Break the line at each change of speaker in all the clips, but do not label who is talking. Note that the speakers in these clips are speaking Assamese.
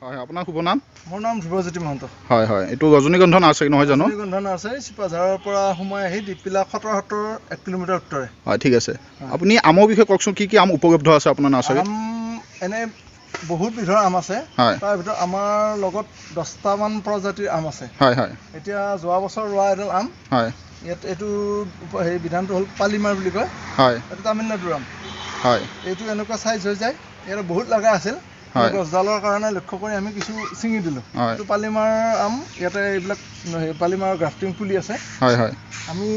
হয় আপোনাৰ শুভ নাম?
মোৰ নাম ধ্ৰুৱজ্যোতি মহন্ত।
হয় হয় এইটো ৰজনীগন্ধা নাৰ্চাৰী নহয় জানো?
ৰজনীগন্ধা নাৰ্চাৰী চিপাঝাৰৰ পৰা সোমাই আহি দীপপিলা খটৰ 1 কিলোমিটাৰ উত্তৰে।
হয় ঠিক আছে। আপুনি আমৰ বিষয়ে কওকচোন, কি কি আম উপলব্ধ আছে আপোনাৰ নাৰ্চাৰীত?
আম এনে বহুত বিধৰ আম আছে। তাৰ ভিতৰত আমাৰ লগত 10টামান প্ৰজাতিৰ আম আছে।
হয় হয়।
এতিয়া যোৱা বছৰ ৰোৱা এডাল আম,
হয়
ইয়াত এইটো বিধানটো হ'ল পালিমাৰ বুলি কয়।
হয়
এইটো তামিলনাডুৰ আম।
হয়
এইটো এনেকুৱা চাইজ হৈ যায়, ইয়াত বহুত লগা আছিল। গছডালৰ কাৰণে লক্ষ্য কৰি আমি কিছু ছিঙি দিলোঁ। এইটো পালিমাৰ আম, ইয়াতে এইবিলাক পালিমাৰৰ গ্ৰাফটিং পুলি আছে।
হয় হয়।
আমি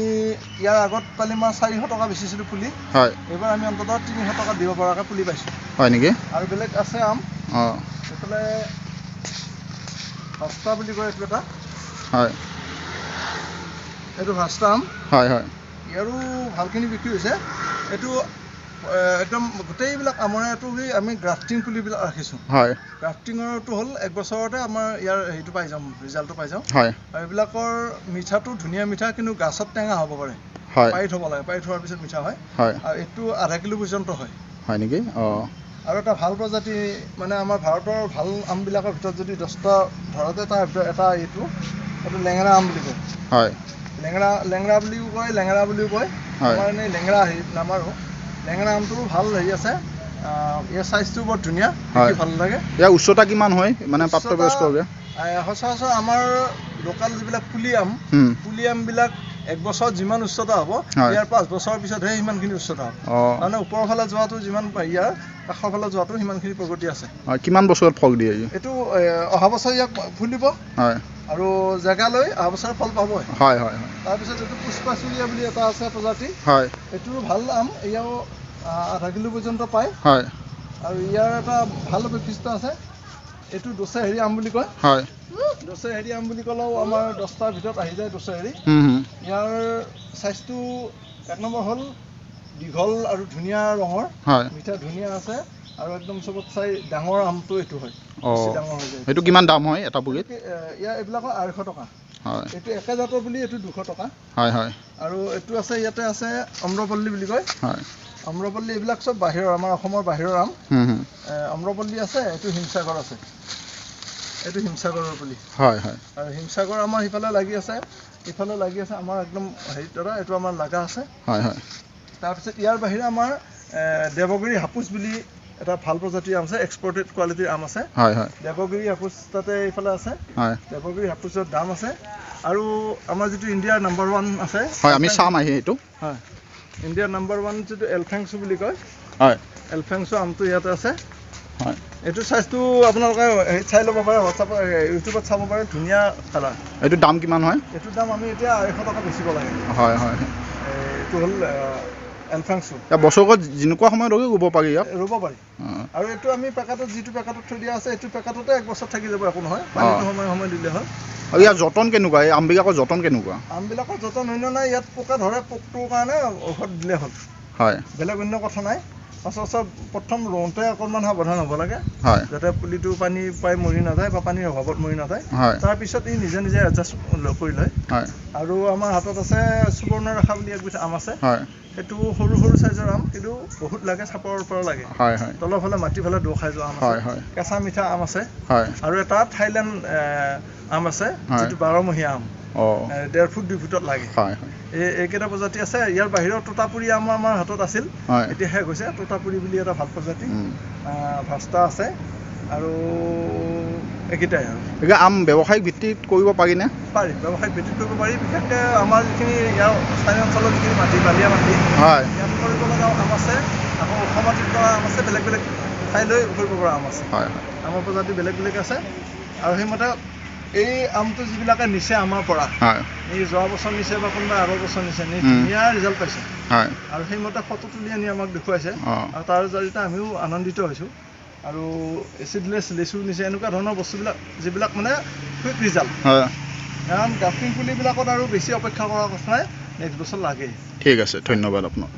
ইয়াৰ আগত পালিমাৰ 400 টকা বেচিছিলোঁ পুলি।
হয়
এইবাৰ আমি অন্ততঃ 300 টকা দিব পৰাকৈ পুলি পাইছোঁ।
হয় নেকি?
আৰু বেলেগ আছে আম। এইফালে ভাস্তা বুলি কয় এইটো এটা।
হয়
এইটো ভাস্তা আম।
হয় হয়।
ইয়াৰো ভালখিনি বিক্ৰী হৈছে। এইটো একদম গোটেইবিলাক আমৰে আমি গ্ৰাফটিং পুলিবিলাক ৰাখিছোঁ।
হয়
গ্ৰাফটিঙৰটো হ'ল 1 বছৰতে আমাৰ ইয়াৰ হেৰিটো পাই যাম, ৰিজাল্টটো পাই যাওঁ।
হয়
আৰু এইবিলাকৰ মিঠাটো ধুনীয়া মিঠা, কিন্তু গাছত টেঙা হ'ব পাৰে।
হয়
পাৰি থ'ব লাগে, পাৰি থোৱাৰ পিছত মিঠা হয়।
হয়
আৰু এইটো আধা কিলো পৰ্যন্ত হয়।
হয় নেকি?
আৰু এটা ভাল প্ৰজাতি, মানে আমাৰ ভাৰতৰ ভাল আমবিলাকৰ ভিতৰত যদি 10টা ধৰতে তাৰ ভিতৰত এটা এইটো লেঙেৰা আম বুলি কয়।
হয়
লেঙেৰা বুলিও কয়, লেঙেৰা বুলিও কয়। আমাৰ এনেই লেঙেৰা নামাৰো। লেঙেৰা আমটো ভাল হেৰি আছে। ইয়াৰ চাইজটো বৰ ধুনীয়া, দেখি ভাল লাগে।
ইয়াৰ উচ্চতা কিমান হয়, মানে প্ৰাপ্তবয়স্কভাৱে?
সচৰাচৰ আমাৰ লোকেল যিবিলাক পুলি আমবিলাক 1 বছৰত যিমান উচ্চতা হ'ব, ইয়াৰ 5 বছৰৰ পিছতহে সিমানখিনি উচ্চতা হ'ব। মানে ওপৰৰ ফালে যোৱাটো যিমান ইয়াৰ কাষৰ ফালে যোৱাটো সিমানখিনি প্ৰগতি আছে।
কিমান বছৰত ফল দিয়ে?
এইটো অহা বছৰ ইয়াক ফুলিব। হয়। আৰু জেগা লৈ অহা বছৰ ফল পাবই। হয় হয়। তাৰপিছত এইটো পুষ্পাচুৰীয়া বুলি এটা আছে প্ৰজাতি। হয়। এইটোৰো ভাল আম, এয়াও আধা কিলো পৰ্যন্ত পায়। হয়। আৰু ইয়াৰ এটা ভাল বৈশিষ্ট্য আছে, এইটো দোচেহেৰি আম বুলি কয়। হয়। দোচেহেৰি আম বুলি ক'লেও আমাৰ 10টাৰ ভিতৰত আহি যায় দোচেহেৰি। ইয়াৰ চাইজটো 1 নম্বৰ হ'ল দীঘল আৰু ধুনীয়া ৰঙৰ। মিঠা ধুনীয়া আছে। আৰু একদম চবত চাই ডাঙৰ আমটো এইটো হয়। বেছি ডাঙৰ হৈ যায়।
এইটো কিমান দাম হয় এটা পুলিত?
ইয়াৰ এইবিলাকৰ 250 টকা। হয়। এইটো একে জাতৰ বুলি এইটো 200 টকা।
হয় হয়।
আৰু এইটো আছে, ইয়াতে আছে অম্ৰপল্লী বুলি কয়। হয়। অম্ৰপল্লী এইবিলাক চব বাহিৰৰ, আমাৰ অসমৰ বাহিৰৰ আম। অম্ৰপল্লী আছে, এইটো হিমসাগৰ আছে। এইটো হিমসাগৰৰ পুলি। হয় হয়। আৰু হিমসাগৰ আমাৰ সিফালে লাগি আছে, ইফালে লাগি আছে আমাৰ একদম হেৰিৰ দ্বাৰা, এইটো আমাৰ লাগা আছে। হয় হয়। তাৰপিছত ইয়াৰ বাহিৰে আমাৰ দেৱগিৰি হাপুচ বুলি এটা ভাল প্ৰজাতিৰ আম আছে, এক্সপৰ্টেড কোৱালিটিৰ আম আছে। হয় হয়। দেৱগিৰি হাপুচ তাতে এইফালে আছে। হয়। দেৱগিৰি হাপুচৰ দাম আছে। আৰু আমাৰ যিটো ইণ্ডিয়াৰ নম্বৰ 1 আছে। হয়, আমি চাম আহি এইটো। হয়। ইণ্ডিয়াৰ নম্বৰ 1 যিটো এলফেংছু বুলি কয়। হয়। এলফেংছু আমটো ইয়াতে আছে। হয়। এইটো চাইজটো আপোনালোকে হেৰিত চাই ল'ব পাৰে, হোৱাটছআপত ইউটিউবত চাব পাৰে, ধুনীয়া কালাৰ। এইটো দাম কিমান হয়? এইটোৰ দাম আমি এতিয়া 250 টকা বেচিব লাগে। হয় হয়। এইটো হ'ল এলফেংছু। বছৰত যেনেকুৱা সময়লৈকে ৰুব পাৰি ইয়াত? ৰুব পাৰি। আৰু এইটো আমি পেকেটত, যিটো পেকেটত থৈ দিয়া আছে, এইটো পেকেটতে 1 বছৰ থাকি যাব, একো নহয়। পানীটো সময়ে দিলে হ'ল। আৰু ইয়াৰ যতন কেনেকুৱা? এই আমবিলাকৰ যতন কেনেকুৱা? আমবিলাকৰ যতন অন্য নাই, ইয়াত পোকে ধৰে, পোকটোৰ কাৰণে ঔষধ দিলে হ'ল। হয়। বেলেগ অন্য কথা নাই। সচৰাচৰ প্ৰথম ৰোওঁতে অকণমান সাৱধান হ'ব লাগে। হয়। যাতে পুলিটো পানী পাই মৰি নাযায় বা পানীৰ অভাৱত মৰি নাযায়। হয়। তাৰপিছত ই নিজে নিজে এডজাষ্ট কৰি লয়। হয়। আৰু আমাৰ হাতত আছে সুবৰ্ণৰেখা বুলি এবিধ আম আছে। হয়। সেইটো সৰু সৰু চাইজৰ আম, কিন্তু বহুত লাগে, চাপৰৰ পৰা লাগে। হয় হয়। তলৰ ফালে মাটিৰ ফালে দ খাই যোৱা আম আছে। হয় হয়। কেঁচা মিঠা আম আছে। হয়। আৰু এটা থাইলেণ্ড আম আছে, যিটো 12মহীয়া আম। 1.5 ফুট 2 ফুটত লাগে। হয় হয়। এইকেইটা প্ৰজাতি আছে। ইয়াৰ বাহিৰেও তোতাপুৰী আম আমাৰ হাতত আছিল। হয়। এতিয়া শেষ হৈছে। তোতাপুৰী বুলি এটা ভাল প্ৰজাতি। ভাস্তা আছে। আৰু এইকেইটাই আৰু। এতিয়া আম ব্যৱসায়িক ভিত্তিত কৰিব পাৰিনে? পাৰি, ব্যৱসায়িক ভিত্তিত কৰিব পাৰি। বিশেষকৈ আমাৰ যিখিনি ইয়াৰ স্থানীয় অঞ্চলৰ যিখিনি মাটি, বালিয়া মাটি, হয়, ইয়াত কৰিব লগা আম আছে। আকৌ ওখ মাটিত কৰা আম আছে, বেলেগ বেলেগ ঠাইলৈ কৰিব পৰা আম আছে। হয় হয়। আমৰ প্ৰজাতি বেলেগ বেলেগ আছে। আৰু সেইমতে এই আমটো যিবিলাকে নিছে আমাৰ পৰা, এই যোৱা বছৰ নিছে বা কোনোবা আগৰ বছৰ নিছে, ধুনীয়া ৰিজাল্ট পাইছে। হয়। আৰু সেইমতে ফটো তুলি আনি আমাক দেখুৱাইছে। আৰু তাৰ জৰিয়তে আমিও আনন্দিত হৈছোঁ। আৰু এচিডলেছ লেচু নিছে, এনেকুৱা ধৰণৰ বস্তুবিলাক যিবিলাক মানে কুইক ৰিজাল্ট। হয়। কাৰণ গ্ৰাফটিং পুলিবিলাকত আৰু বেছি অপেক্ষা কৰাৰ কথা নাই, নেক্সট বছৰ লাগেই। ঠিক আছে, ধন্যবাদ আপোনাক।